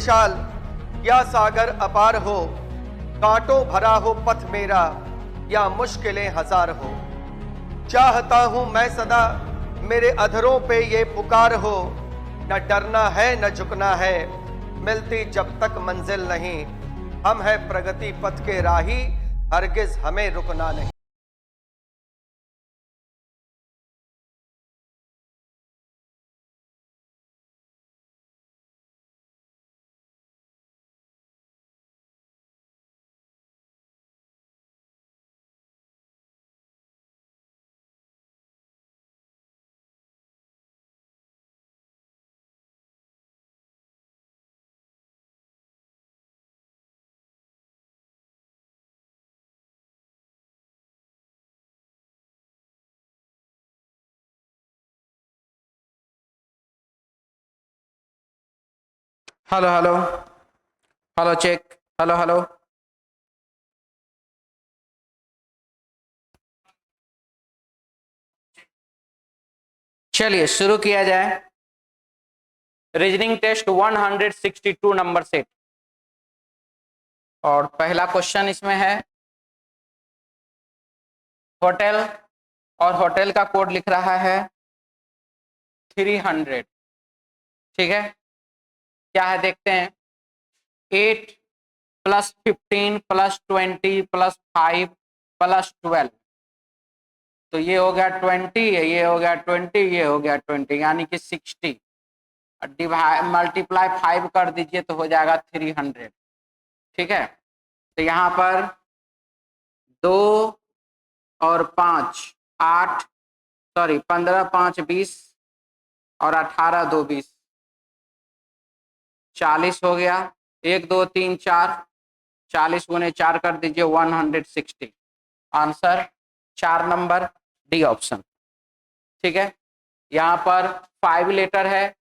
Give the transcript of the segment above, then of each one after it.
विशाल या सागर अपार हो, कांटों भरा हो पथ मेरा या मुश्किलें हजार हो, चाहता हूं मैं सदा मेरे अधरों पे ये पुकार हो, न डरना है न झुकना है, मिलती जब तक मंजिल नहीं, हम है प्रगति पथ के राही, हरगिज हमें रुकना नहीं। Hello hello hello check. Hello hello चलिए शुरू किया जाए। रीजनिंग टेस्ट 162 नंबर सेट और पहला क्वेश्चन इसमें है होटल और होटल का कोड लिख रहा है 300। ठीक है, क्या है देखते हैं। 8 + 15 + 20 + 5 + 12, तो ये हो गया 20, ये हो गया 20, ये हो गया 20, यानी कि 60। डिवाइड मल्टीप्लाई 5 कर दीजिए तो हो जाएगा 300। ठीक है, तो यहाँ पर 2 और 5 8, सॉरी 15 5 20 और 18 2 20, 40 हो गया। 1 2 3 4, 40 गुने 4 कर दीजिए 160। Answer 4 number D option. ठीक है, यहाँ पर 5 लेटर है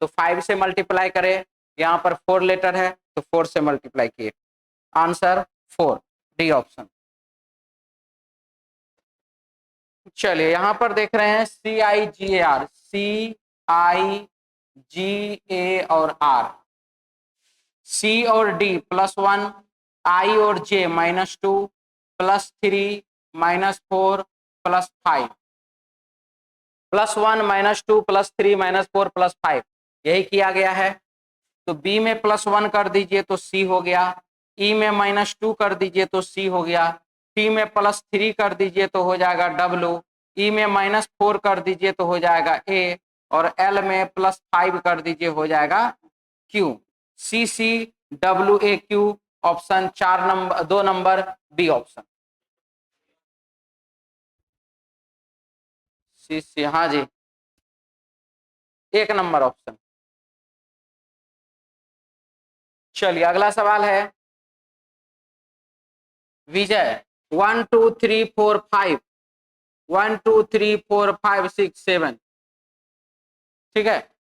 तो 5 से मल्टीप्लाई करें, यहाँ पर 4 लेटर है तो 4 से मल्टीप्लाई किए। Answer 4 D option. चलिए यहाँ पर देख रहे हैं CIGAR, CIGA और R, C और D +1, I और J -2, +3 -4 +5, +1 -2 +3 -4 +5, यही किया गया है। तो B में +1 कर दीजिए तो C हो गया, E में -2 कर दीजिए तो C हो गया, T में +3 कर दीजिए तो हो जाएगा W, E में -4 कर दीजिए तो हो जाएगा A, और L में +5 कर दीजिए हो जाएगा Q। CCWAQ option 4 number 2 number B option. CC, हाँ जी 1 नंबर ऑप्शन। चलिए अगला सवाल है विजय 1 2 3 4 5, 1 2 3 4 5 6 7। ठीक है,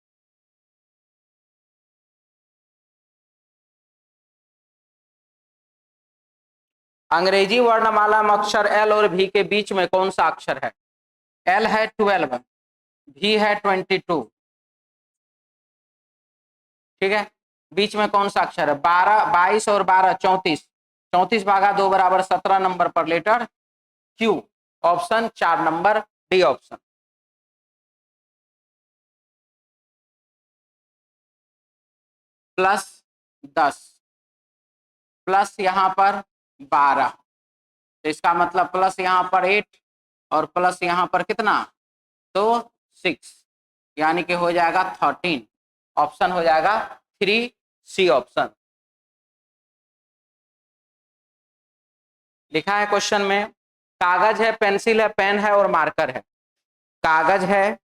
अंग्रेजी वर्णमाला में अक्षर L और V के बीच में कौन सा अक्षर है? L है 12, V है 22। ठीक है, बीच में कौन सा अक्षर है? 12 22 और 12 34, 34 भागा 2 बराबर 17 नंबर पर letter Q। Option 4 number D option. +10 plus यहाँ पर 12, तो इसका मतलब प्लस यहाँ पर 8 और प्लस यहाँ पर कितना, तो 6, यानी कि हो जाएगा 13। ऑप्शन हो जाएगा 3C ऑप्शन। लिखा है क्वेश्चन में कागज है, पेंसिल है, पेन है और मार्कर है। कागज है,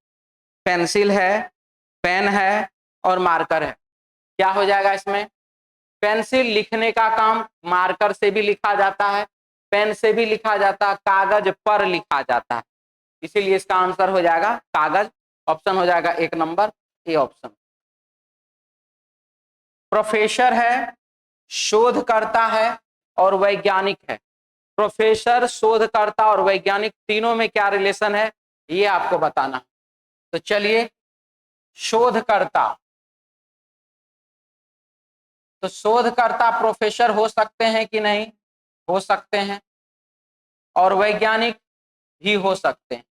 पेंसिल है, पेन है और मार्कर है। क्या हो जाएगा इसमें? पेंसिल लिखने का काम मार्कर से भी लिखा जाता है, पेन से भी लिखा जाता है, कागज पर लिखा जाता है, इसीलिए इसका आंसर हो जाएगा कागज। ऑप्शन हो जाएगा 1 नंबर ए ऑप्शन। प्रोफेसर है, शोधकर्ता है और वैज्ञानिक है। प्रोफेसर, शोधकर्ता और वैज्ञानिक तीनों में क्या रिलेशन है ये आपको बताना। तो चलिए शोधकर्ता, तो शोधकर्ता प्रोफेसर हो सकते हैं कि नहीं? हो सकते हैं, और वैज्ञानिक भी हो सकते हैं।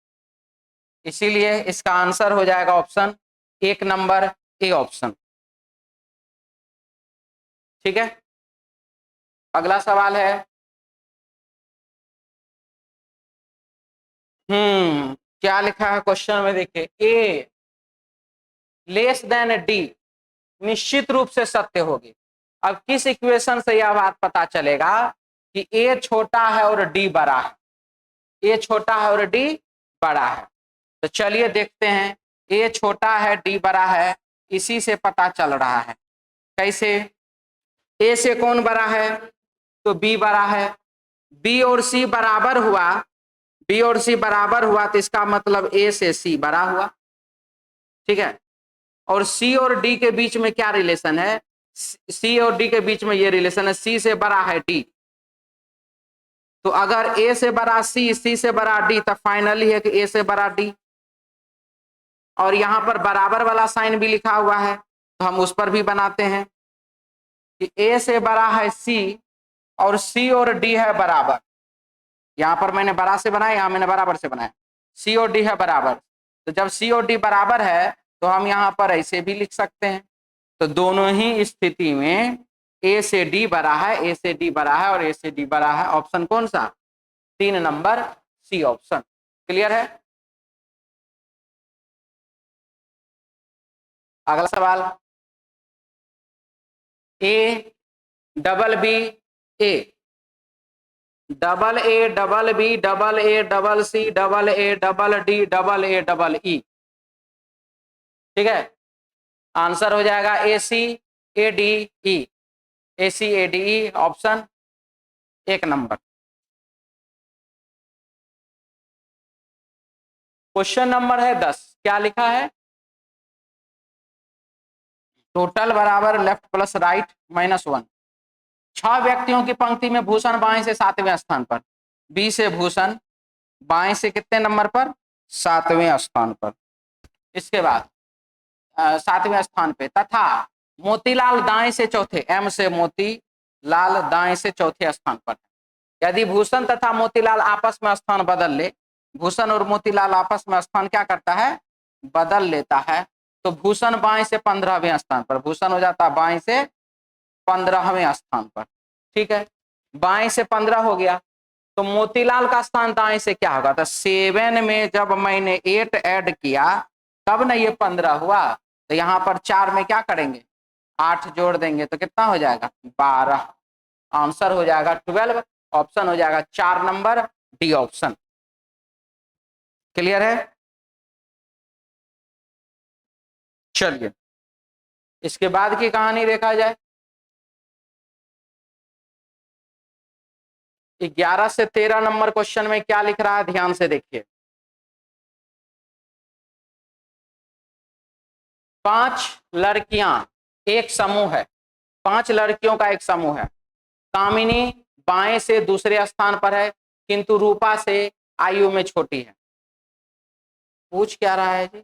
इसीलिए इसका आंसर हो जाएगा ऑप्शन 1 नंबर ए ऑप्शन। ठीक है, अगला सवाल है, क्या लिखा है क्वेश्चन में? देखिए, ए लेस देन डी निश्चित रूप से सत्य होगी। अब किस इक्वेशन से यह बात पता चलेगा कि ए छोटा है और डी बड़ा है? ए छोटा है और डी बड़ा है, तो चलिए देखते हैं। ए छोटा है डी बड़ा है, इसी से पता चल रहा है। कैसे? ए से कौन बड़ा है? तो बी बड़ा है। बी और सी बराबर हुआ, बी और सी बराबर हुआ तो इसका मतलब ए से सी बड़ा हुआ। ठीक है, और सी और डी के बीच में क्या रिलेशन है? सी और डी के बीच में ये रिलेशन है, सी से बड़ा है डी। तो अगर ए से बड़ा सी, सी से बड़ा डी, तब फाइनली है कि ए से बड़ा डी। और यहां पर बराबर वाला साइन भी लिखा हुआ है, तो हम उस पर भी बनाते हैं कि ए से बड़ा है सी और सी और डी है बराबर। यहां पर मैंने बड़ा से बनाया, यहां मैंने बराबर से बनाया। सी और डी है बराबर, तो जब सी और डी बराबर है तो हम यहां पर ऐसे भी लिख सकते हैं। तो दोनों ही स्थिति में ए से डी बड़ा है, ए से डी बड़ा है और ए से डी बड़ा है। ऑप्शन कौन सा? 3 नंबर सी ऑप्शन। क्लियर है? अगला सवाल, A double B A, double A double B double A double C double A double D double A double E. ठीक है, आंसर हो जाएगा A C A D E, A C A D E option 1 नंबर। Question number है 10, क्या लिखा है? Total बराबर लेफ्ट प्लस राइट -1। 6 व्यक्तियों की पंक्ति में भूषण बाएं से 7वें स्थान पर, बी से भूषण बाएं से कितने नंबर पर? 7वें स्थान पर। इसके बाद 7वें स्थान पे, तथा मोतीलाल दाएं से चौथे, एम से मोतीलाल दाएं से चौथे स्थान पर। यदि भूषण तथा मोतीलाल आपस में स्थान बदल ले, भूषण और मोतीलाल आपस में स्थान क्या करता है? बदल लेता है। तो भूषण बाएं से 15वें स्थान पर, भूषण हो जाता है बाएं से 15वें स्थान पर। ठीक है, बाएं से 15 हो गया, तो मोतीलाल का स्थान दाएं से क्या होगा? तो 7 में जब मैंने 8 ऐड किया तब ना ये 15 हुआ, तो यहाँ पर 4 में क्या करेंगे? 8 जोड़ देंगे, तो कितना हो जाएगा? 12। आंसर हो जाएगा 12, ऑप्शन हो जाएगा 4 नंबर डी ऑप्शन। क्लियर है? चलिए इसके बाद की कहानी देखा जाए। 11 से 13 नंबर क्वेश्चन में क्या लिख रहा है, ध्यान से देखिए। 5 लड़कियां एक समूह है, 5 लड़कियों का एक समूह है। कामिनी बाएं से दूसरे स्थान पर है, किंतु रूपा से आयु में छोटी है। पूछ क्या रहा है जी?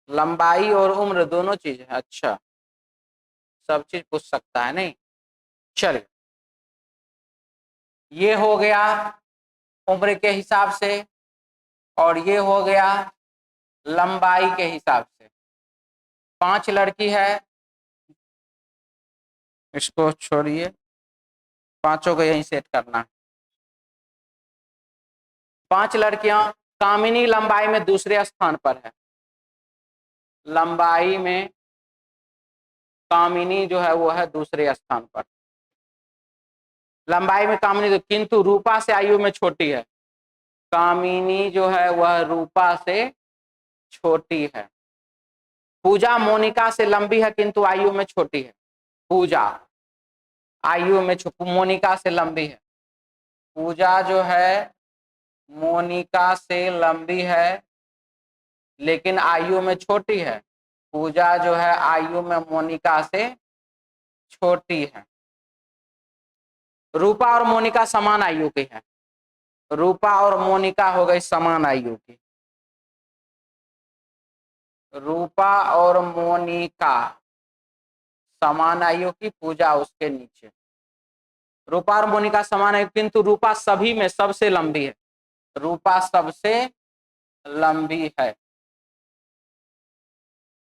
लंबाई और उम्र दोनों चीज है। अच्छा, सब चीज पूछ सकता है नहीं। चलिए, ये हो गया उम्र के हिसाब से और ये हो गया लंबाई के हिसाब से। 5 लड़की है, इसको छोड़िए, पांचों को यहीं सेट करना है। 5 लड़कियां, कामिनी लंबाई में दूसरे स्थान पर है। लंबाई में कामिनी जो है वो है दूसरे स्थान पर, लंबाई में कामिनी, किंतु रूपा से आयु में छोटी है। कामिनी जो है वह रूपा से छोटी है। पूजा मोनिका से लंबी है किंतु आयु में छोटी है। पूजा आयु में मोनिका से लंबी है। पूजा जो है मोनिका से लंबी है लेकिन आयु में छोटी है। पूजा जो है आयु में मोनिका से छोटी है। रूपा और मोनिका समान आयु की है। रूपा और मोनिका हो गई समान आयु की। रूपा और मोनिका समान आयु की, पूजा उसके नीचे। रूपा और मोनिका समान आयु, किंतु रूपा सभी में सबसे लंबी है। रूपा सबसे लंबी है।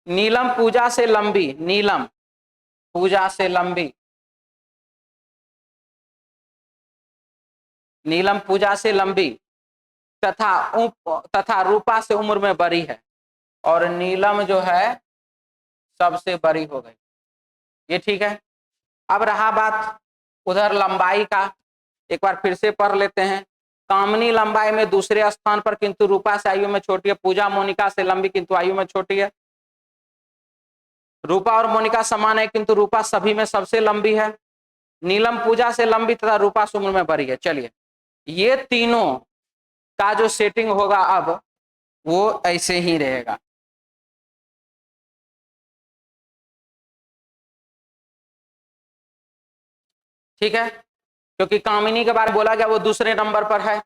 नीलम पूजा से लंबी, नीलम पूजा से लंबी, नीलम पूजा से लंबी तथा रूपा से उम्र में बड़ी है, और नीलम जो है सबसे बड़ी हो गई। ये ठीक है। अब रहा बात उधर लंबाई का, एक बार फिर से पढ़ लेते हैं। कामनी लंबाई में दूसरे स्थान पर, किंतु रूपा से आयु में छोटी है। पूजा मोनिका से लंबी, किंतु आयु में छोटी है। रूपा और मोनिका समान है, किंतु रूपा सभी में सबसे लंबी है। नीलम पूजा से लंबी तथा रूपा से उम्र में बड़ी है। चलिए, ये तीनों का जो सेटिंग होगा अब वो ऐसे ही रहेगा। ठीक है, क्योंकि कामिनी के बारे में बोला गया वो दूसरे नंबर पर है,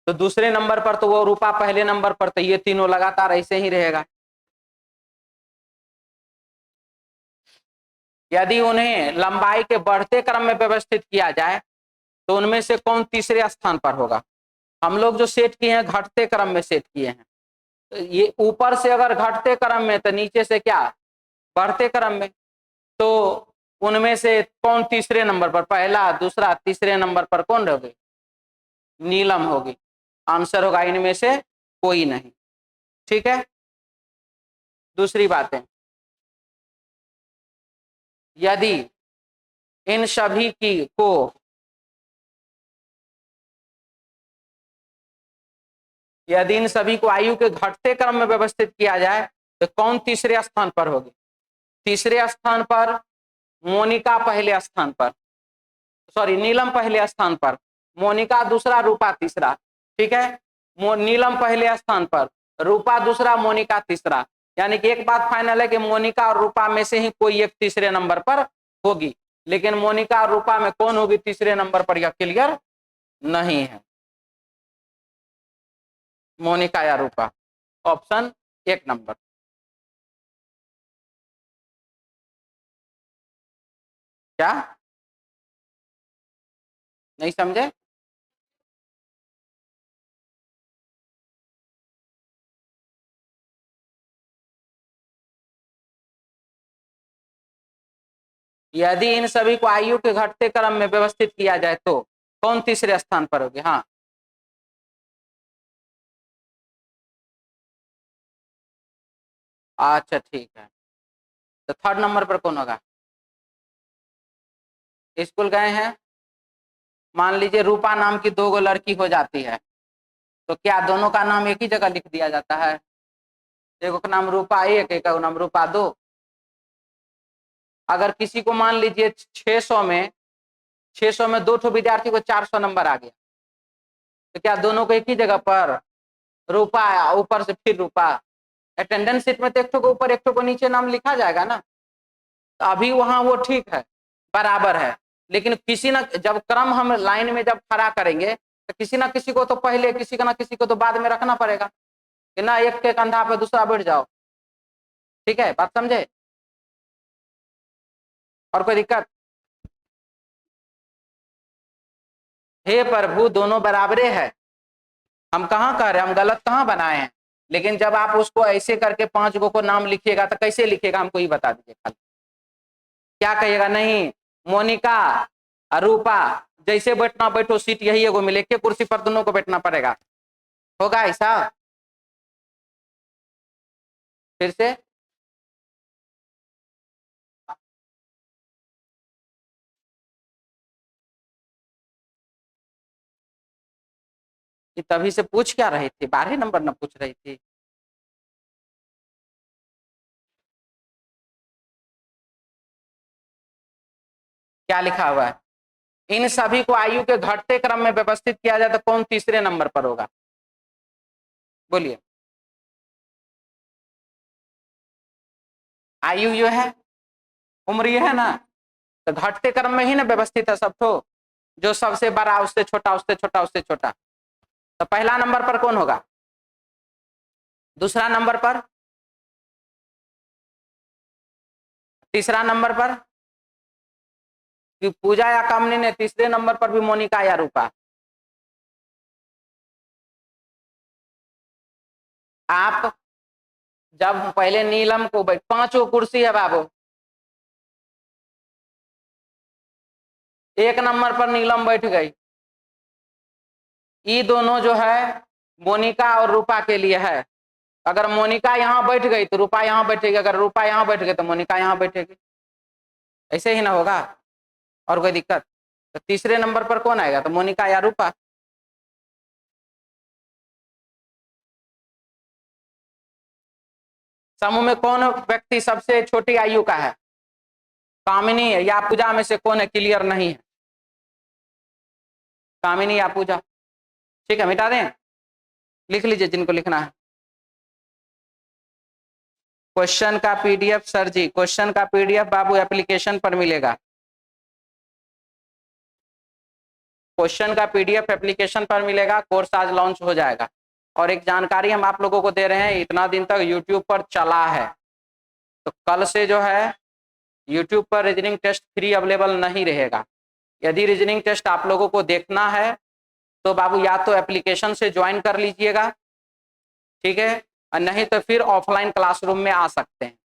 तो दूसरे नंबर पर तो वो रूपा पहले नंबर पर, तो ये तीनों लगातार ऐसे ही रहेगा। यदि उन्हें लंबाई के बढ़ते क्रम में व्यवस्थित किया जाए तो उनमें से कौन तीसरे स्थान पर होगा? हम लोग जो सेट किए हैं घटते क्रम में सेट किए हैं, तो ये ऊपर से अगर घटते क्रम में तो नीचे से क्या बढ़ते क्रम में, तो उनमें से कौन तीसरे नंबर पर, पहला दूसरा तीसरे नंबर पर कौन होगी? नीलम होगी। आंसर होगा इनमें से कोई नहीं। ठीक है, दूसरी बात है, यदि इन सभी की को यदि इन सभी को आयु के घटते क्रम में व्यवस्थित किया जाए तो कौन तीसरे स्थान पर होगी? तीसरे स्थान पर मोनिका पहले स्थान पर, सॉरी नीलम पहले स्थान पर, मोनिका दूसरा, रूपा तीसरा। ठीक है, नीलम पहले स्थान पर, रूपा दूसरा, मोनिका तीसरा। यानी कि एक बात फाइनल है कि मोनिका और रूपा में से ही कोई एक तीसरे नंबर पर होगी, लेकिन मोनिका और रूपा में कौन होगी तीसरे नंबर पर, यह क्लियर नहीं है। मोनिका या रूपा, ऑप्शन एक नंबर। क्या नहीं समझे? यदि इन सभी को आयु के घटते क्रम में व्यवस्थित किया जाए तो कौन तीसरे स्थान पर होगी? हाँ, अच्छा ठीक है, तो थर्ड नंबर पर कौन होगा? स्कूल गए हैं, मान लीजिए रूपा नाम की दो लड़की हो जाती है, तो क्या दोनों का नाम एक ही जगह लिख दिया जाता है? एक का नाम रूपा एक का नाम रूपा दो। अगर किसी को मान लीजिए 600 में 2 विद्यार्थी को 400 नंबर आ गया, तो क्या दोनों को एक ही जगह पर रूपा ऊपर से फिर रूपा? अटेंडेंस शीट में तो एक को ऊपर एक को नीचे नाम लिखा जाएगा ना, तो अभी वहां वो ठीक है, बराबर है। लेकिन किसी ना, जब क्रम हम लाइन में जब खड़ा करेंगे तो किसी ना किसी को तो पहले, किसी का ना किसी को तो बाद में रखना पड़ेगा, कि ना एक के कंधा पे दूसरा बैठ जाओ। ठीक है, बात समझे? और कोई दिक्कत? हे प्रभु, दोनों बराबरे है। हम कहाँ कह रहे हैं, हम गलत कहाँ बनाए हैं? लेकिन जब आप उसको ऐसे करके 5 गो को नाम लिखिएगा तो कैसे लिखेगा, हमको ही बता दीजिए खाली। क्या कहिएगा? नहीं, मोनिका रूपा जैसे बैठना बैठो, सीट यही एगो मिले, के कुर्सी पर दोनों को बैठना पड़ेगा? होगा ऐसा? फिर से कि तभी से पूछ क्या रहे थे, 12 नंबर न पूछ रही थी? क्या लिखा हुआ है? इन सभी को आयु के घटते क्रम में व्यवस्थित किया जाए तो कौन तीसरे नंबर पर होगा? बोलिए। आयु ये है, उम्र ये है ना, तो घटते क्रम में ही ना व्यवस्थित है सब, तो जो सबसे बड़ा उससे छोटा, उससे छोटा, उससे छोटा। तो पहला नंबर पर कौन होगा? दूसरा नंबर पर तीसरा नंबर पर कि पूजा या कामनी ने, तीसरे नंबर पर भी मोनिका या रूपा। आप जब पहले नीलम को बैठ, पांचों कुर्सी है बाबू, एक नंबर पर नीलम बैठ गई, ये दोनों जो है मोनिका और रूपा के लिए है। अगर मोनिका यहाँ बैठ गई तो रूपा यहाँ बैठेगी, अगर रूपा यहाँ बैठ गई तो मोनिका यहाँ बैठेगी, ऐसे ही ना होगा, और कोई दिक्कत? तो तीसरे नंबर पर कौन आएगा? तो मोनिका या रूपा। समूह में कौन व्यक्ति सबसे छोटी आयु का है? कामिनी है या पूजा में से कौन है? क्लियर नहीं है, कामिनी या पूजा। ठीक है, मिटा दें, लिख लीजिए जिनको लिखना है। क्वेश्चन का पीडीएफ सर जी, क्वेश्चन का पीडीएफ बाबू एप्लीकेशन पर मिलेगा, क्वेश्चन का पीडीएफ एप्लीकेशन पर मिलेगा, कोर्स आज लॉन्च हो जाएगा। और एक जानकारी हम आप लोगों को दे रहे हैं, इतना दिन तक यूट्यूब पर चला है, तो कल से जो है यूट्यूब पर रीजनिंग टेस्ट फ्री अवेलेबल नहीं रहेगा। यदि रीजनिंग टेस्ट आप लोगों को देखना है तो बाबू या तो एप्लीकेशन से ज्वाइन कर लीजिएगा, ठीक है, और नहीं तो फिर ऑफलाइन क्लासरूम में आ सकते हैं।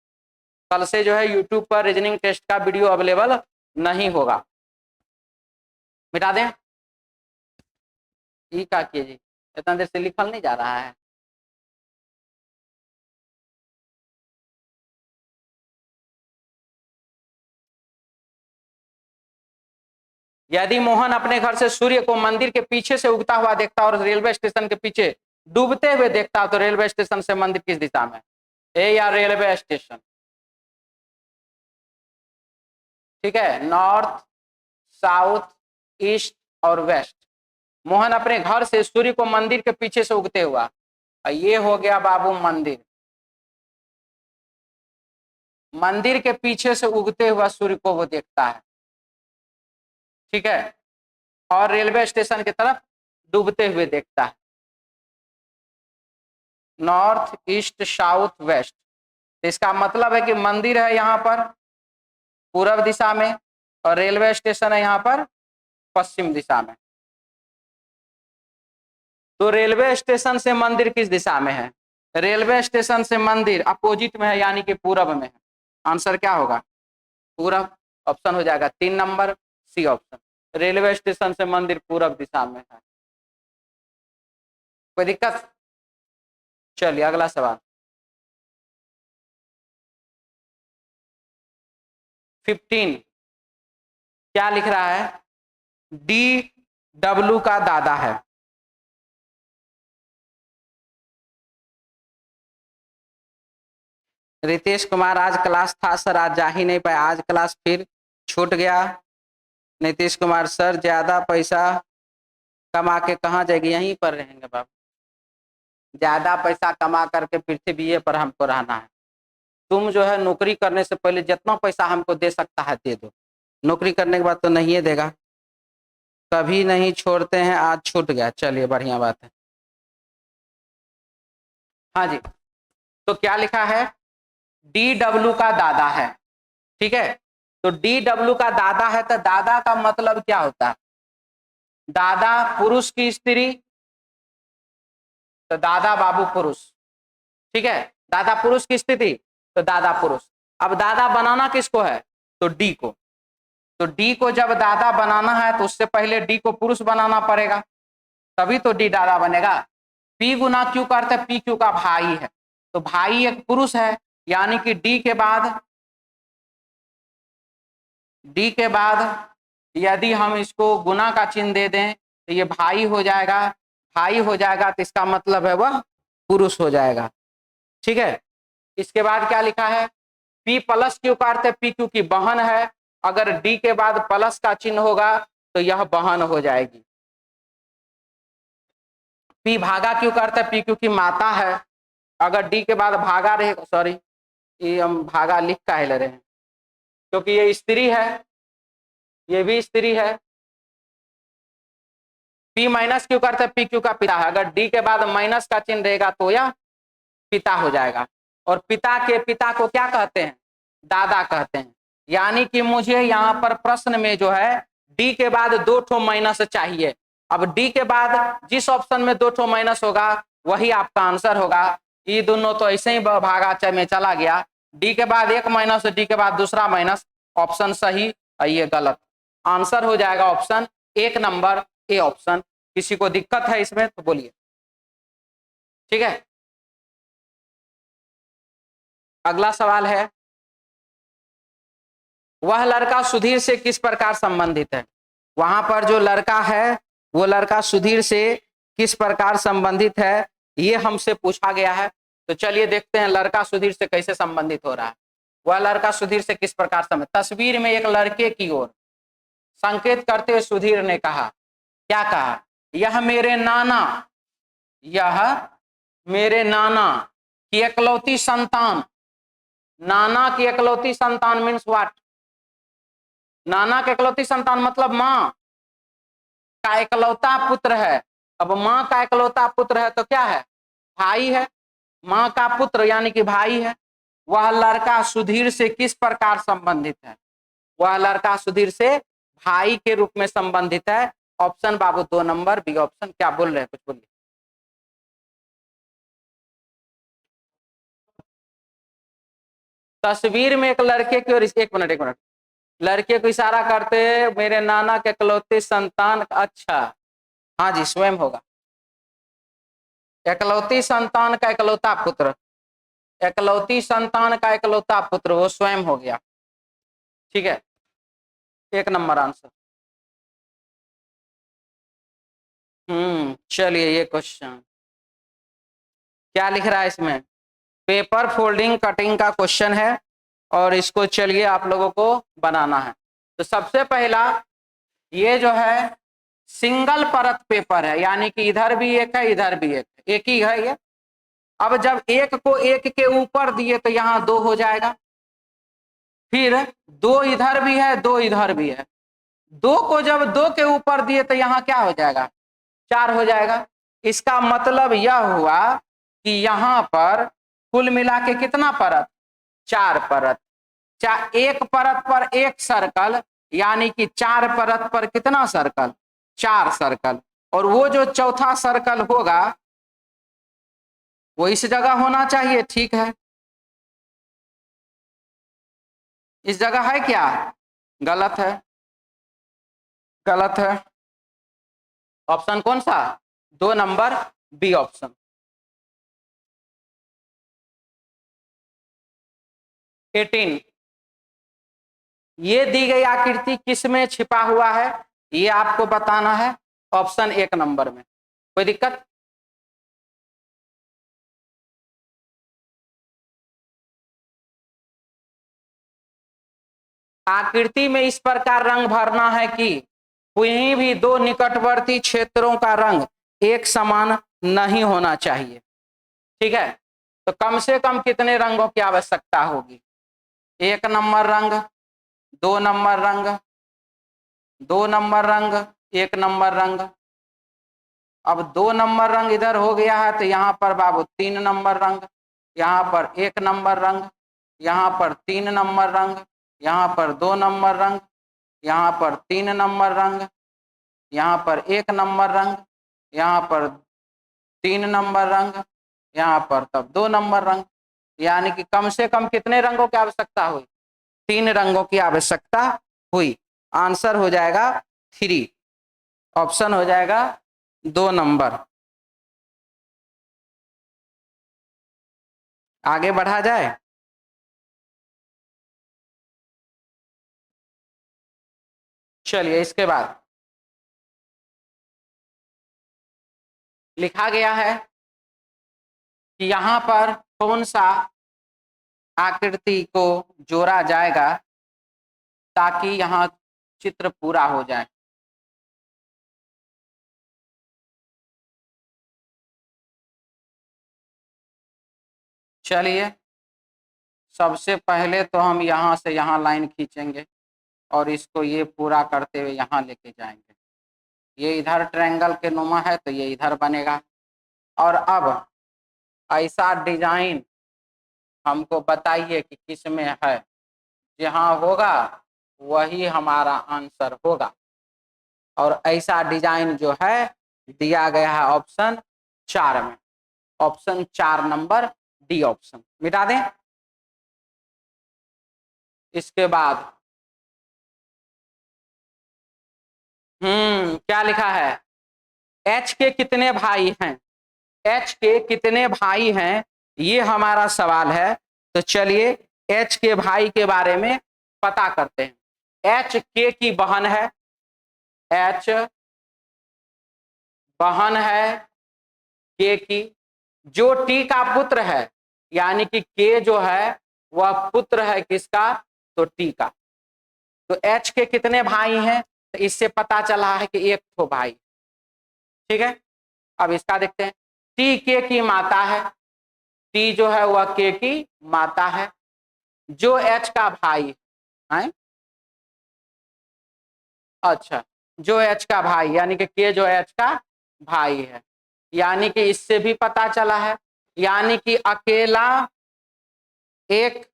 कल से जो है यूट्यूब पर रीजनिंग टेस्ट का वीडियो अवेलेबल नहीं होगा। मिटा दें, ये क्या किए जी, इतना देर से लिखल नहीं जा रहा है। यदि मोहन अपने घर से सूर्य को मंदिर के पीछे से उगता हुआ देखता और रेलवे स्टेशन के पीछे डूबते हुए देखता तो रेलवे स्टेशन से मंदिर किस दिशा में? ए या रेलवे स्टेशन, ठीक है, नॉर्थ, साउथ, ईस्ट और वेस्ट। मोहन अपने घर से सूर्य को मंदिर के पीछे से उगते हुआ, ये हो गया बाबू मंदिर, मंदिर के पीछे से उगते हुआ सूर्य को वो देखता है, ठीक है, और रेलवे स्टेशन की तरफ डूबते हुए देखता है। नॉर्थ, ईस्ट, साउथ, वेस्ट, तो इसका मतलब है कि मंदिर है यहाँ पर पूर्व दिशा में और रेलवे स्टेशन है यहाँ पर पश्चिम दिशा में। तो रेलवे स्टेशन से मंदिर किस दिशा में है? रेलवे स्टेशन से मंदिर अपोजिट में है, यानी कि पूरब में है। आंसर क्या होगा? पूरब। ऑप्शन हो जाएगा 3 number, C option, railway station से मंदिर पूरब दिशा में है। कोई दिक्कत? चलिए अगला सवाल, 15 क्या लिख रहा है? डी डब्ल्यू का दादा है। रितेश कुमार आज क्लास था सर, आज जा ही नहीं पाया, आज क्लास फिर छूट गया। नीतीश कुमार सर ज्यादा पैसा कमा के कहाँ जाएगी? यहीं पर रहेंगे बाबू, ज्यादा पैसा कमा करके पृथ्वी पर हमको रहना है। तुम जो है नौकरी करने से पहले जितना पैसा हमको दे सकता है दे दो, नौकरी करने के बाद तो नहीं देगा, कभी नहीं छोड़ते हैं, आज छूट गया, चलिए बढ़िया बात है। हाँ जी, तो क्या लिखा है? डी डब्ल्यू का दादा है, ठीक है, तो डी डब्ल्यू का दादा है, तो दादा का मतलब क्या होता है? दादा पुरुष की स्त्री, तो दादा बाबू पुरुष, ठीक है, दादा पुरुष की स्थिति, तो दादा पुरुष। अब दादा बनाना किसको है? तो डी को, तो डी को जब दादा बनाना है तो उससे पहले डी को पुरुष बनाना पड़ेगा, तभी तो डी दादा बनेगा। पी गुना क्यू का अर्थ है पी क्यू का भाई है, तो भाई एक पुरुष है, यानी कि डी के बाद यदि हम इसको गुना का चिन्ह दे दें तो ये भाई हो जाएगा, भाई हो जाएगा तो इसका मतलब है वह पुरुष हो जाएगा, ठीक है। इसके बाद क्या लिखा है? P प्लस क्यू का अर्थ है पी क्यू की बहन है, अगर D के बाद प्लस का चिन्ह होगा तो यह बहन हो जाएगी। P भागा क्यू का अर्थ है पी क्यू की माता है, अगर D के बाद भागा रहेगा, सॉरी ये हम भागा लिख का ले रहे हैं क्योंकि ये स्त्री है, ये भी स्त्री है। P माइनस क्यू का अर्थ है पी क्यू का पिता है, अगर D के बाद माइनस का चिन्ह रहेगा तो यह पिता हो जाएगा। और पिता के पिता को क्या कहते हैं? दादा कहते हैं। यानी कि मुझे यहाँ पर प्रश्न में जो है डी के बाद 2 ठो माइनस चाहिए। अब डी के बाद जिस ऑप्शन में 2 ठो माइनस होगा वही आपका आंसर होगा। ये दोनों तो ऐसे ही भागा में चला गया। डी के बाद एक माइनस, डी के बाद दूसरा माइनस, ऑप्शन सही और ये गलत। आंसर हो जाएगा ऑप्शन 1 नंबर ए ऑप्शन। किसी को दिक्कत है इसमें तो बोलिए, ठीक है। अगला सवाल है, वह लड़का सुधीर से किस प्रकार संबंधित है। वहां पर जो लड़का है वो लड़का सुधीर से किस प्रकार संबंधित है ये हमसे पूछा गया है। तो चलिए देखते हैं लड़का सुधीर से कैसे संबंधित हो रहा है। वह लड़का सुधीर से किस प्रकार संबंधित। तस्वीर में एक लड़के की ओर संकेत करते हुए सुधीर ने कहा, क्या कहा, यह मेरे नाना की इकलौती संतान। नाना की इकलौती संतान मीन्स व्हाट। नाना की इकलौती संतान मतलब माँ का इकलौता पुत्र है। अब माँ का इकलौता पुत्र है तो क्या है, भाई है। माँ का पुत्र यानी कि भाई है। वह लड़का सुधीर से किस प्रकार संबंधित है। वह लड़का सुधीर से भाई के रूप में संबंधित है। ऑप्शन बाबू 2 नंबर बी ऑप्शन। क्या बोल रहे हैं, कुछ बोलिए। तस्वीर में एक लड़के की ओर, एक मिनट, लड़के को इशारा करते मेरे नाना के इकलौते संतान। अच्छा हाँ जी, स्वयं होगा। इकलौती संतान का इकलौता पुत्र, इकलौती संतान का इकलौता पुत्र वो स्वयं हो गया, ठीक है। 1 नंबर आंसर। चलिए ये क्वेश्चन क्या लिख रहा है इसमें, पेपर फोल्डिंग कटिंग का क्वेश्चन है और इसको चलिए आप लोगों को बनाना है। तो सबसे पहला ये जो है सिंगल परत पेपर है, यानी कि इधर भी एक है इधर भी एक ही है ये। अब जब एक को एक के ऊपर दिए तो यहाँ 2 हो जाएगा, फिर 2 इधर भी है 2 इधर भी है। 2 को जब 2 के ऊपर दिए तो यहाँ क्या हो जाएगा, 4 हो जाएगा। इसका मतलब यह हुआ कि यहाँ पर कुल मिला के कितना परत, 4 परत। एक परत पर एक सर्कल, यानी कि 4 परत पर कितना सर्कल, 4 सर्कल। और वो जो चौथा सर्कल होगा वो इस जगह होना चाहिए, ठीक है। इस जगह है क्या, गलत है, गलत है। ऑप्शन कौन सा, 2 नंबर बी ऑप्शन। एटीन, ये दी गई आकृति किसमें छिपा हुआ है ये आपको बताना है। ऑप्शन 1 नंबर में। कोई दिक्कत, आकृति में इस प्रकार रंग भरना है कि कहीं भी 2 निकटवर्ती क्षेत्रों का रंग एक समान नहीं होना चाहिए, ठीक है। तो कम से कम कितने रंगों की आवश्यकता होगी, 1 नंबर रंग, 2 नंबर रंग, 2 नंबर रंग, 1 नंबर रंग। अब 2 नंबर रंग इधर हो गया है तो यहाँ पर बाबू 3 नंबर रंग, यहाँ पर 1 नंबर रंग, यहाँ पर 3 नंबर रंग, यहाँ पर 2 नंबर रंग, यहाँ पर 3 नंबर रंग, यहाँ पर 1 नंबर रंग, यहाँ पर 3 नंबर रंग, यहाँ पर तब 2 नंबर रंग। यानी कि कम से कम कितने रंगों की आवश्यकता हुई, 3 रंगों की आवश्यकता हुई। आंसर हो जाएगा 3, ऑप्शन हो जाएगा 2 नंबर। आगे बढ़ा जाए, चलिए इसके बाद लिखा गया है कि यहाँ पर कौन सा आकृति को जोड़ा जाएगा ताकि यहाँ चित्र पूरा हो जाए। चलिए सबसे पहले तो हम यहाँ से यहाँ लाइन खींचेंगे और इसको ये पूरा करते हुए यहाँ लेके जाएंगे। ये इधर ट्रायंगल के नुमा है तो ये इधर बनेगा। और अब ऐसा डिजाइन हमको बताइए कि किस में है। जहां होगा वही हमारा आंसर होगा। और ऐसा डिजाइन जो है दिया गया है ऑप्शन 4 में, ऑप्शन 4 नंबर डी ऑप्शन मिटा दें। इसके बाद क्या लिखा है, एच के कितने भाई हैं, एच के कितने भाई हैं, ये हमारा सवाल है। तो चलिए एच के भाई के बारे में पता करते हैं। एच के की बहन है, एच बहन है के की, जो टी का पुत्र है, यानी कि के जो है वह पुत्र है किसका, तो टी का। तो एच के कितने भाई हैं, तो इससे पता चला है कि एक तो भाई। ठीक है, अब इसका देखते हैं। टी के की माता है, टी जो है वह के की माता है, जो एच का भाई है। अच्छा, जो एच का भाई यानी कि के जो एच का भाई है, यानी कि इससे भी पता चला है, यानी कि अकेला एक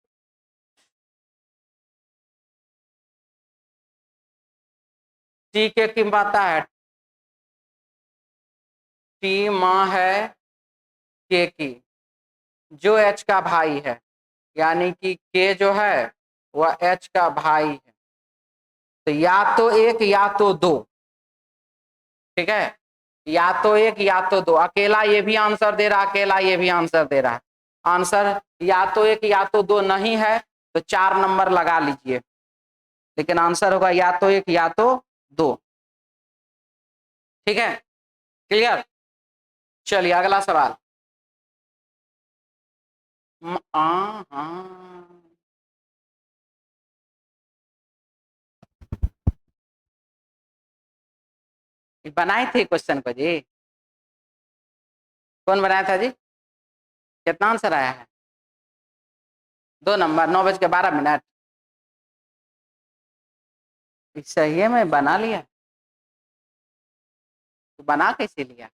टी के की माता है, टी माँ है के की, जो एच का भाई है, यानी कि के जो है वह एच का भाई है। तो या तो एक या तो दो, ठीक है, या तो एक या तो दो। अकेला ये भी आंसर दे रहा, अकेला ये भी आंसर दे रहा है। आंसर या तो एक या तो दो नहीं है तो 4 नंबर लगा लीजिए, लेकिन आंसर होगा या तो एक या तो दो। ठीक है, क्लियर। चलिए अगला सवाल। हाँ, बनाए थे क्वेश्चन को जी, कौन बनाया था जी, कितना आंसर आया है, 2 नंबर, 9:12। सही है, मैं बना लिया, तो बना कैसे लिया।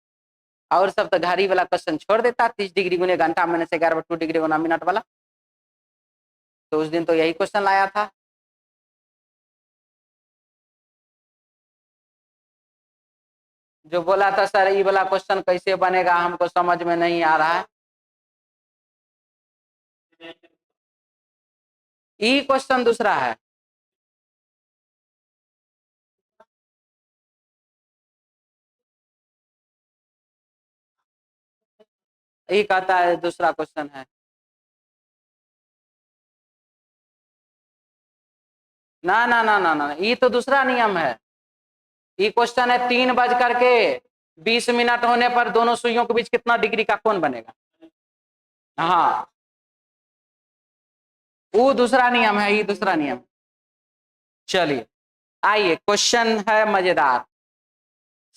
और सब तो घड़ी वाला क्वेश्चन छोड़ देता, 30 डिग्री गुने घंटा मैंने से 11/2 डिग्री गुना मिनट वाला। तो उस दिन तो यही क्वेश्चन लाया था। जो बोला था सर ये वाला क्वेश्चन कैसे बनेगा हमको समझ में नहीं आ रहा है, ई क्वेश्चन दूसरा है। ई कहता है दूसरा क्वेश्चन है। ना ना ना ना ना, ये तो दूसरा नियम है। ये क्वेश्चन है 3:20 होने पर दोनों सुइयों के बीच कितना डिग्री का कोण बनेगा। हाँ, वो दूसरा नियम है, ये दूसरा नियम। चलिए आइए, क्वेश्चन है मजेदार।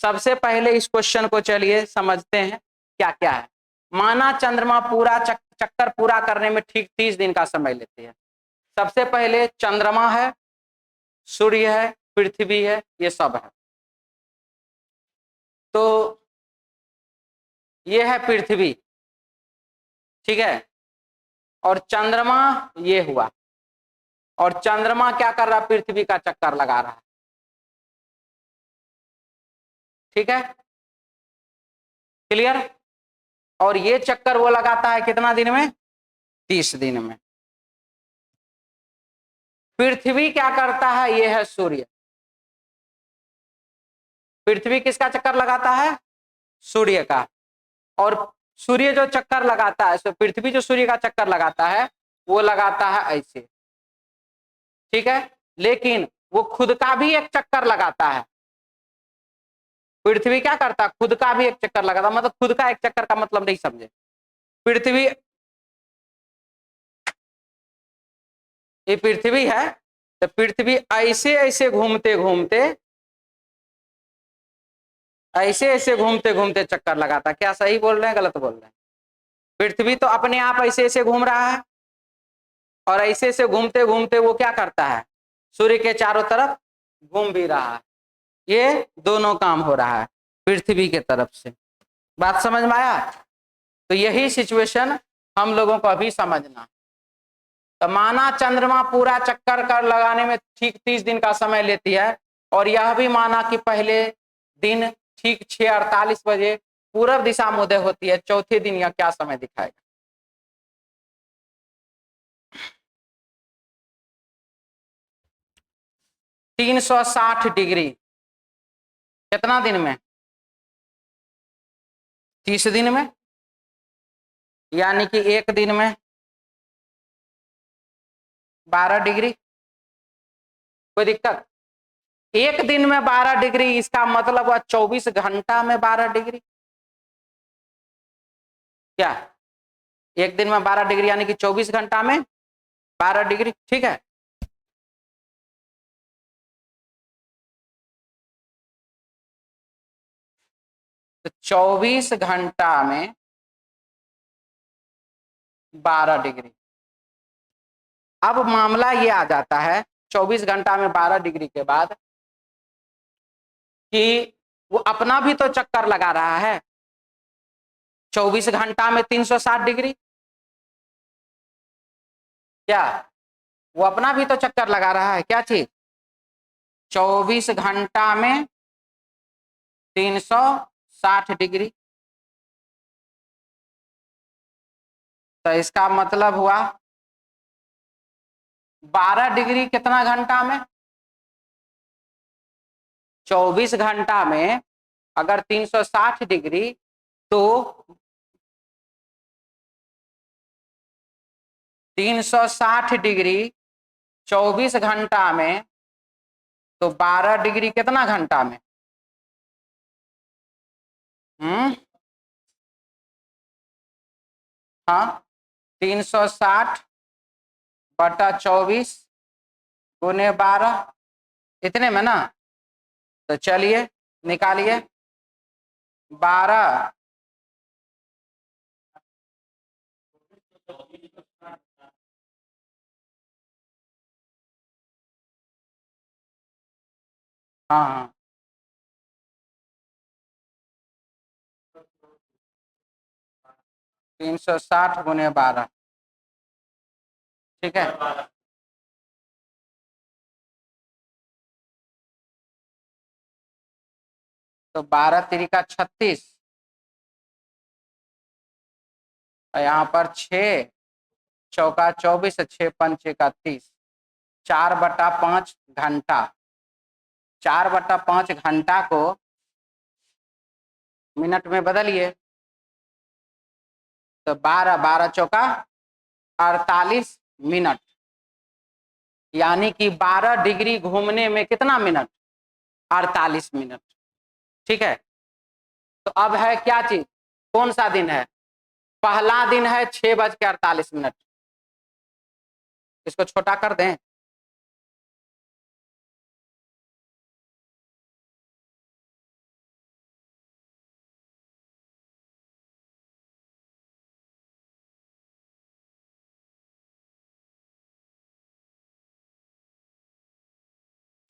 सबसे पहले इस क्वेश्चन को चलिए समझते हैं क्या क्या है। माना चंद्रमा पूरा चक्कर पूरा करने में ठीक 30 दिन का समय लेती है। सबसे पहले चंद्रमा है, सूर्य है, पृथ्वी है, ये सब है। तो ये है पृथ्वी, ठीक है, और चंद्रमा ये हुआ, और चंद्रमा क्या कर रहा है, पृथ्वी का चक्कर लगा रहा है। ठीक है, क्लियर। और ये चक्कर वो लगाता है कितना दिन में, 30 दिन में। पृथ्वी क्या करता है, ये है सूर्य। पृथ्वी किसका चक्कर लगाता है, सूर्य का। और सूर्य जो चक्कर लगाता है, पृथ्वी जो सूर्य का चक्कर लगाता है वो लगाता है ऐसे, ठीक है, लेकिन वो खुद का भी एक चक्कर लगाता है। पृथ्वी क्या करता है, खुद का भी एक चक्कर लगाता, मतलब खुद का एक चक्कर का मतलब नहीं समझे। पृथ्वी, ये पृथ्वी है, तो पृथ्वी ऐसे ऐसे घूमते घूमते, ऐसे ऐसे घूमते घूमते चक्कर लगाता। क्या सही बोल रहे हैं गलत बोल रहे हैं। पृथ्वी तो अपने आप ऐसे ऐसे घूम रहा है, और ऐसे ऐसे घूमते घूमते वो क्या करता है, सूर्य के चारों तरफ घूम भी रहा है। ये दोनों काम हो रहा है पृथ्वी के तरफ से। बात समझ में आया। तो यही सिचुएशन हम लोगों को अभी समझना। तो माना चंद्रमा पूरा चक्कर कर लगाने में ठीक 30 दिन का समय लेती है, और यह भी माना कि पहले दिन ठीक 6:48 बजे पूरब दिशा में उदय होती है, चौथे दिन यह क्या समय दिखाएगा? 360 डिग्री कितना दिन में? 30 दिन में, यानी कि एक दिन में 12 डिग्री। कोई दिक्कत? एक दिन में 12 डिग्री, इसका मतलब हुआ 24 घंटा में 12 डिग्री। क्या एक दिन में 12 डिग्री यानी कि 24 घंटा में 12 डिग्री, ठीक है। तो 24 घंटा में 12 डिग्री। अब मामला ये आ जाता है 24 घंटा में 12 डिग्री के बाद कि वो अपना भी तो चक्कर लगा रहा है। 24 घंटा में 360 डिग्री, क्या वो अपना भी तो चक्कर लगा रहा है? क्या चीज? 24 घंटा में 360 डिग्री। तो इसका मतलब हुआ 12 डिग्री कितना घंटा में? 24 घंटा में अगर 360 डिग्री तो 360 डिग्री 24 घंटा में, तो 12 डिग्री कितना घंटा में? हाँ, 360 बटा 24 गुने 12, इतने में ना। तो चलिए निकालिए 12 हाँ हाँ 360 गुने 12, ठीक है। तो 12 तिरिका 36, और यहाँ पर 6 चौका 24, 6 पंचे का 30, 4/5 घंटा। 4/5 घंटा को मिनट में बदलिए, तो 12 चौका 48 मिनट, यानी कि 12 डिग्री घूमने में कितना मिनट? 48 मिनट, ठीक है। तो अब है क्या चीज? कौन सा दिन है? पहला दिन है 6:48। इसको छोटा कर दें,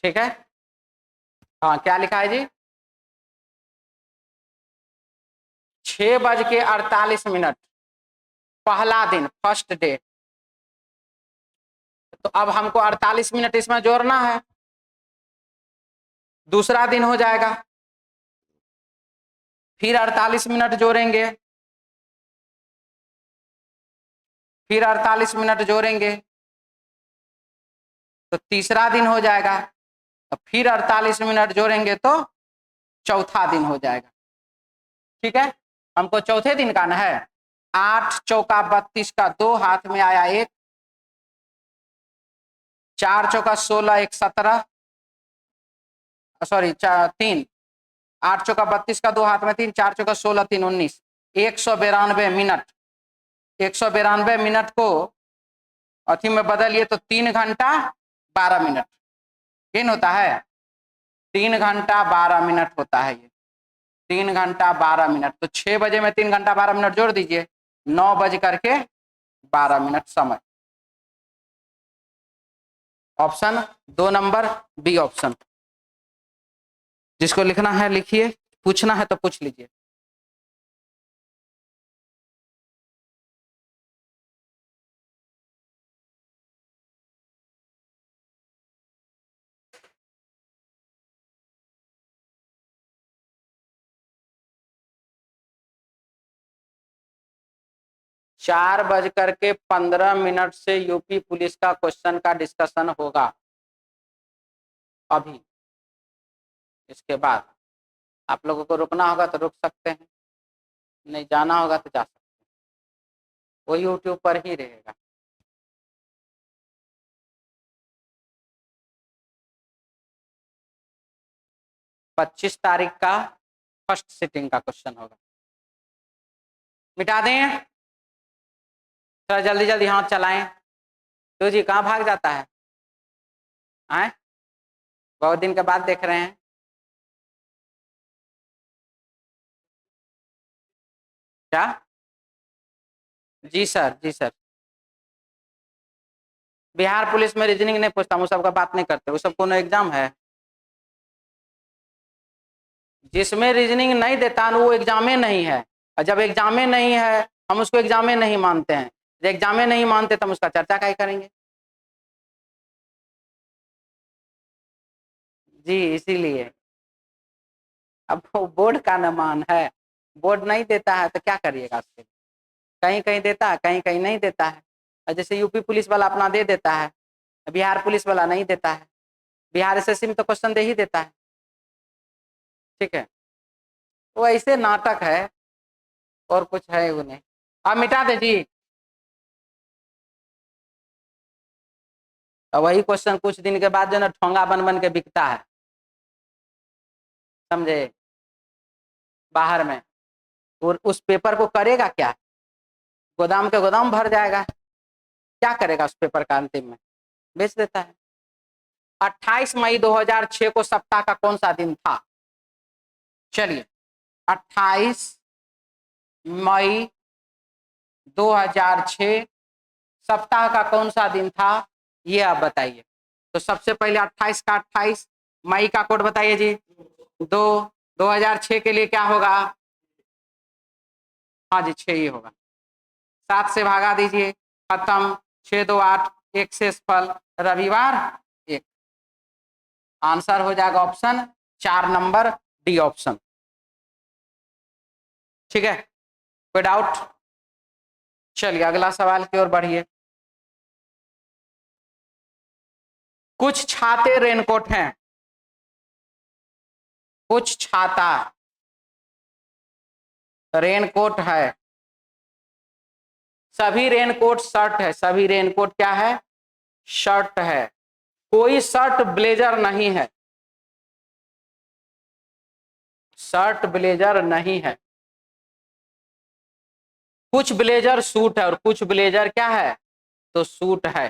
ठीक है। हाँ क्या लिखा है जी? 6:48 पहला दिन, फर्स्ट डे। तो अब हमको 48 मिनट इसमें जोड़ना है, दूसरा दिन हो जाएगा, फिर 48 मिनट जोड़ेंगे, फिर 48 मिनट जोड़ेंगे, तो तीसरा दिन हो जाएगा, फिर 48 मिनट जोड़ेंगे तो चौथा दिन हो जाएगा, ठीक है। हमको चौथे दिन का ना है। 8 चौका 32 का 2 हाथ में आया 1, 4 चौका 16, 1 17, सॉरी 3, 8 चौका 32 का 2 हाथ में 3, 4 चौका 16, 3 19, 192 मिनट। 192 मिनट को अथी में बदलिए तो 3 घंटा 12 मिनट किन होता है? 3 घंटा 12 मिनट होता है ये, 3 घंटा 12 मिनट। तो 6 बजे में 3 घंटा 12 मिनट जोड़ दीजिए, 9 बज करके 12 मिनट समय। Option 2 number B option. जिसको लिखना है लिखिए, पूछना है तो पूछ लीजिए। 4:15 से यूपी पुलिस का क्वेश्चन का डिस्कशन होगा अभी। इसके बाद आप लोगों को रुकना होगा तो रुक सकते हैं, नहीं जाना होगा तो जा सकते हैं, वो यूट्यूब पर ही रहेगा। पच्चीस तारीख का फर्स्ट सिटिंग का क्वेश्चन होगा। मिटा दें, थोड़ा जल्दी जल्दी हाथ चलाएं। तो जी कहाँ भाग जाता है? आए, बहुत दिन के बाद देख रहे हैं। क्या? जी सर, जी सर। बिहार पुलिस में रीजनिंग नहीं पूछता, वो सबका बात नहीं करते, वो सब कोनो एग्जाम है? जिसमें रीजनिंग नहीं देता वो एग्जामे नहीं है, और जब एग्जामे नहीं है हम उसको एग्जामे नहीं मानते हैं। जब एग्जामे नहीं मानते तो हम उसका चर्चा क्या करेंगे? जी इसीलिए अब वो बोर्ड का न मान है, बोर्ड नहीं देता है तो क्या करिएगा उसके? कहीं कहीं देता है, कहीं कहीं नहीं देता है। और जैसे यूपी पुलिस वाला अपना दे देता है, बिहार पुलिस वाला नहीं देता है। बिहार एसएससी में तो क्वेश्चन दे ही देता है, ठीक है। वो ऐसे नाटक है और कुछ है उन्हें। आप मिटा दे जी। और वही क्वेश्चन कुछ दिन के बाद जो ना ठोंगा बन बन के बिकता है, समझे, बाहर में। और उस पेपर को करेगा क्या? गोदाम के गोदाम भर जाएगा। क्या करेगा उस पेपर का? अंतिम में बेच देता है। 28 मई 2006 को सप्ताह का कौन सा दिन था? चलिए 28 मई 2006 सप्ताह का कौन सा दिन था, ये आप बताइए। तो सबसे पहले 28 का 28 मई का कोड बताइए जी। 2006 के लिए क्या होगा? हाँ जी 6 ही होगा। 7 से भागा दीजिए, खत्म। 6 2 8, एक शेष फल रविवार 1। आंसर हो जाएगा ऑप्शन 4 नंबर डी ऑप्शन। ठीक है, कोई डाउट? चलिए अगला सवाल की ओर बढ़िए। कुछ छाते रेनकोट हैं, कुछ छाता रेनकोट है, सभी रेनकोट शर्ट है। सभी रेनकोट क्या है? शर्ट है। कोई शर्ट ब्लेजर नहीं है, शर्ट ब्लेजर नहीं है। कुछ ब्लेजर सूट है और कुछ ब्लेजर क्या है? तो सूट है।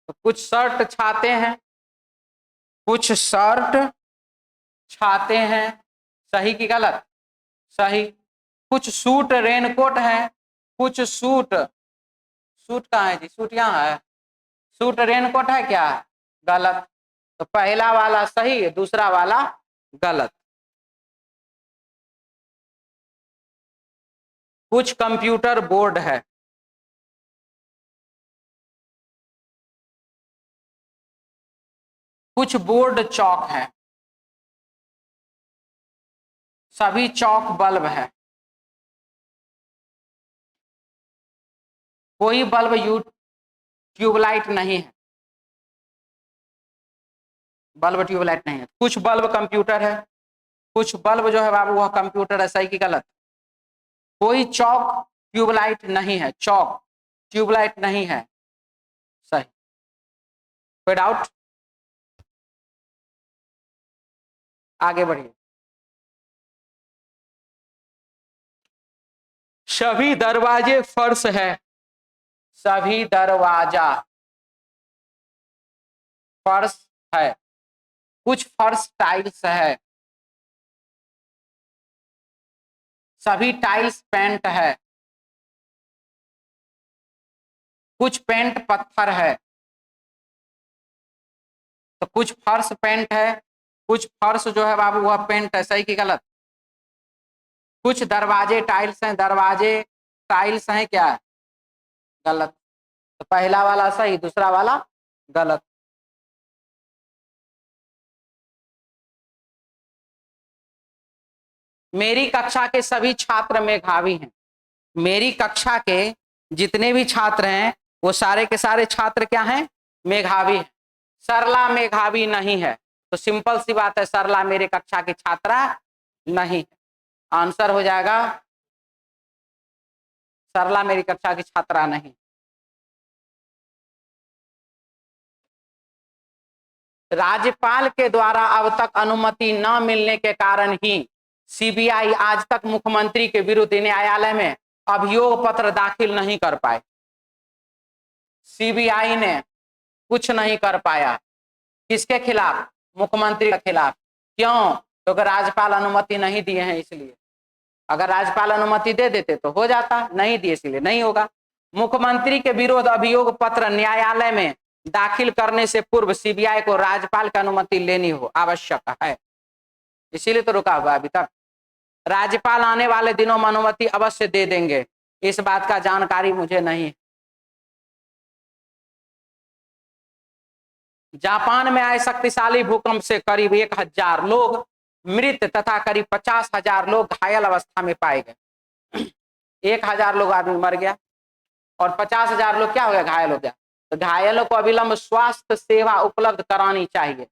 तो कुछ शर्ट छाते हैं, कुछ शर्ट छाते हैं, सही की गलत? सही। कुछ सूट रेनकोट है, कुछ सूट, सूट कहाँ है जी? सूट यहाँ है। सूट रेनकोट है क्या? गलत। तो पहला वाला सही है, दूसरा वाला गलत। कुछ कंप्यूटर बोर्ड है, कुछ बोर्ड चौक है, सभी चौक बल्ब है। कोई बल्ब ट्यूबलाइट नहीं है, बल्ब ट्यूबलाइट नहीं है। कुछ बल्ब कंप्यूटर है, कुछ बल्ब जो है बाबू वह कंप्यूटर है, सही की गलत? कोई चौक ट्यूबलाइट नहीं है, चौक ट्यूबलाइट नहीं है, सही। कोई डाउट? आगे बढ़िए। सभी दरवाजे फर्श है, सभी दरवाजा फर्श है। कुछ फर्श टाइल्स है, सभी टाइल्स पेंट है। कुछ पेंट पत्थर है। तो कुछ फर्श पेंट है, कुछ फर्श जो है बाबू वह पेंट है, सही की गलत? कुछ दरवाजे टाइल्स हैं, दरवाजे टाइल्स हैं क्या? गलत। तो पहला वाला सही, दूसरा वाला गलत। मेरी कक्षा के सभी छात्र मेधावी हैं। मेरी कक्षा के जितने भी छात्र हैं वो सारे के सारे छात्र क्या हैं? मेधावी हैं। सरला मेधावी नहीं है, तो सिंपल सी बात है, सरला मेरी कक्षा की छात्रा नहीं है। आंसर हो जाएगा सरला मेरी कक्षा की छात्रा नहीं। राज्यपाल के द्वारा अब तक अनुमति न मिलने के कारण ही सीबीआई आज तक मुख्यमंत्री के विरुद्ध न्यायालय में अभियोग पत्र दाखिल नहीं कर पाए। सीबीआई ने कुछ नहीं कर पाया। किसके खिलाफ? मुख्यमंत्री के खिलाफ। क्यों? क्योंकि राज्यपाल अनुमति नहीं दिए हैं, इसलिए। अगर राज्यपाल अनुमति दे देते तो हो जाता, नहीं दिए इसलिए नहीं होगा। मुख्यमंत्री के विरुद्ध अभियोग पत्र न्यायालय में दाखिल करने से पूर्व सीबीआई को राज्यपाल की अनुमति लेनी हो आवश्यक है, इसीलिए तो रुका हुआ अभी तक। राज्यपाल आने वाले दिनों में अनुमति अवश्य दे देंगे, इस बात का जानकारी मुझे नहीं है। जापान में आए शक्तिशाली भूकंप से करीब 1000 लोग मृत तथा करीब 50,000 लोग घायल अवस्था में पाए गए। 1000 लोग आदमी मर गया और 50,000 लोग क्या हो गया? घायल हो गया। तो घायलों को अविलंब स्वास्थ्य सेवा उपलब्ध करानी चाहिए।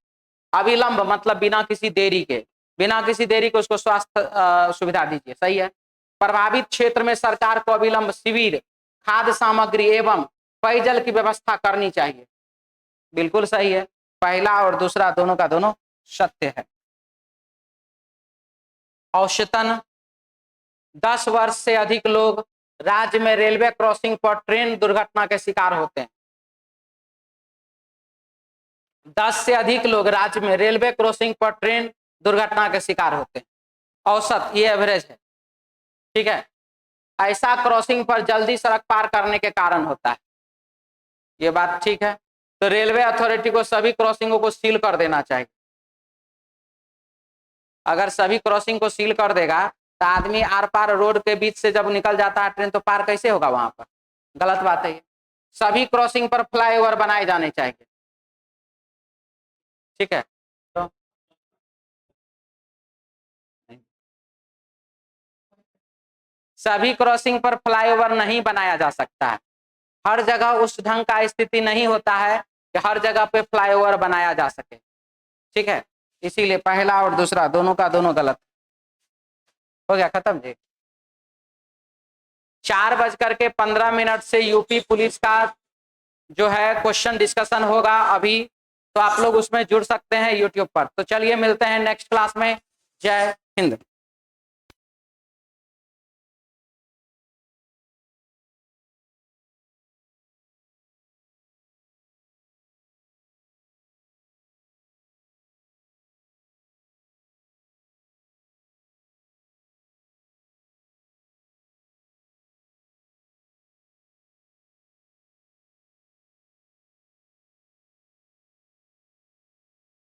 अविलंब मतलब बिना किसी देरी के, बिना किसी देरी के उसको स्वास्थ्य सुविधा दीजिए, सही है। प्रभावित क्षेत्र में सरकार को अविलंब शिविर, खाद्य सामग्री एवं पेयजल की व्यवस्था करनी चाहिए, बिल्कुल सही है। पहला और दूसरा दोनों का दोनों सत्य है। औसतन 10 वर्ष से अधिक लोग राज्य में रेलवे क्रॉसिंग पर ट्रेन दुर्घटना के शिकार होते हैं। 10 से अधिक लोग राज्य में रेलवे क्रॉसिंग पर ट्रेन दुर्घटना के शिकार होते हैं। औसत, ये एवरेज है, ठीक है। ऐसा क्रॉसिंग पर जल्दी सड़क पार करने के कारण होता है, ये बात ठीक है। तो रेलवे अथॉरिटी को सभी क्रॉसिंगों को सील कर देना चाहिए। अगर सभी क्रॉसिंग को सील कर देगा तो आदमी आर पार रोड के बीच से जब निकल जाता है ट्रेन, तो पार कैसे होगा वहां पर? गलत बात है ये। सभी क्रॉसिंग पर फ्लाईओवर बनाए जाने चाहिए, ठीक है। तो सभी क्रॉसिंग पर फ्लाईओवर नहीं बनाया जा सकता है। हर जगह उस ढंग का स्थिति नहीं होता है कि हर जगह पे फ्लाईओवर बनाया जा सके, ठीक है। इसीलिए पहला और दूसरा दोनों का दोनों गलत। हो गया खत्म जी। 4:15 से यूपी पुलिस का जो है क्वेश्चन डिस्कशन होगा अभी, तो आप लोग उसमें जुड़ सकते हैं यूट्यूब पर। तो चलिए मिलते हैं नेक्स्ट क्लास में। जय हिंद।